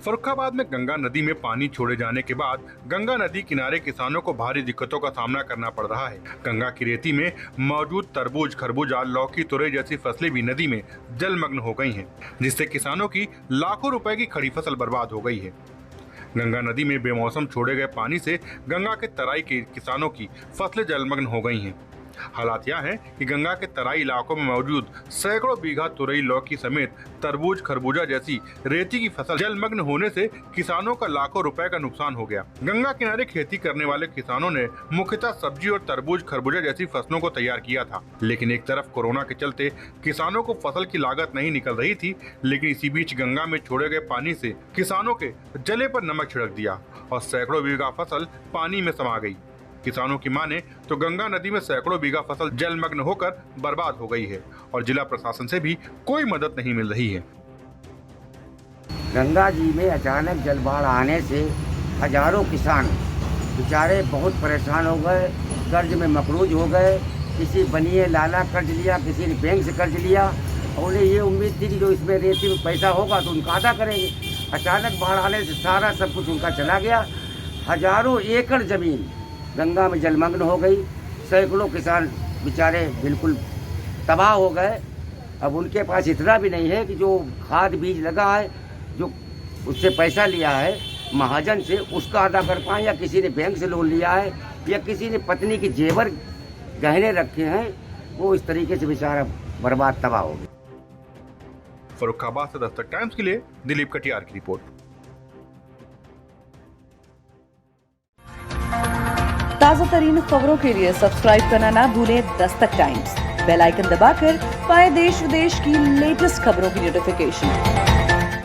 फर्रुखाबाद में गंगा नदी में पानी छोड़े जाने के बाद गंगा नदी किनारे किसानों को भारी दिक्कतों का सामना करना पड़ रहा है। गंगा की रेती में मौजूद तरबूज, खरबूजा, लौकी, तुरई जैसी फसलें भी नदी में जलमग्न हो गई हैं, जिससे किसानों की लाखों रुपए की खड़ी फसल बर्बाद हो गई है। गंगा नदी में बेमौसम छोड़े गए पानी से गंगा के तराई के किसानों की फसलें जलमग्न हो गई हैं। हालात यह है कि गंगा के तराई इलाकों में मौजूद सैकड़ों बीघा तुरई, लौकी समेत तरबूज, खरबूजा जैसी रेती की फसल जलमग्न होने से किसानों का लाखों रुपए का नुकसान हो गया। गंगा किनारे खेती करने वाले किसानों ने मुख्यतः सब्जी और तरबूज, खरबूजा जैसी फसलों को तैयार किया था, लेकिन एक तरफ कोरोना के चलते किसानों को फसल की लागत नहीं निकल रही थी, लेकिन इसी बीच गंगा में छोड़े गए पानी से किसानों के जले पर नमक छिड़क दिया और सैकड़ों बीघा फसल पानी में समा गई। किसानों की माने तो गंगा नदी में सैकड़ों बीघा फसल जलमग्न होकर बर्बाद हो गई है और जिला प्रशासन से भी कोई मदद नहीं मिल रही है। गंगा जी में अचानक जलबाढ़ आने से हजारों किसान बेचारे बहुत परेशान हो गए, कर्ज में मकरूज हो गए। किसी बनिए लाला कर्ज लिया, किसी ने बैंक से कर्ज लिया और उन्हें ये उम्मीद थी कि जो इसमें रेती में पैसा होगा तो उनका अदा करेंगे। अचानक बाढ़ आने से सारा सब कुछ उनका चला गया। हजारों एकड़ जमीन गंगा में जलमग्न हो गई। सैकड़ों किसान बेचारे बिल्कुल तबाह हो गए। अब उनके पास इतना भी नहीं है कि जो खाद बीज लगा है, जो उससे पैसा लिया है महाजन से, उसका अदा कर पाएँ, या किसी ने बैंक से लोन लिया है, या किसी ने पत्नी के जेवर गहने रखे हैं, वो इस तरीके से बेचारा बर्बाद तबाह हो गया। फर्रुखाबाद से दस्तक टाइम्स के लिए दिलीप कटियार की रिपोर्ट। ताज़ा तरीन खबरों के लिए सब्सक्राइब करना ना भूलें दस्तक टाइम्स। बेल आइकन दबाकर पाएं देश विदेश की लेटेस्ट खबरों की नोटिफिकेशन।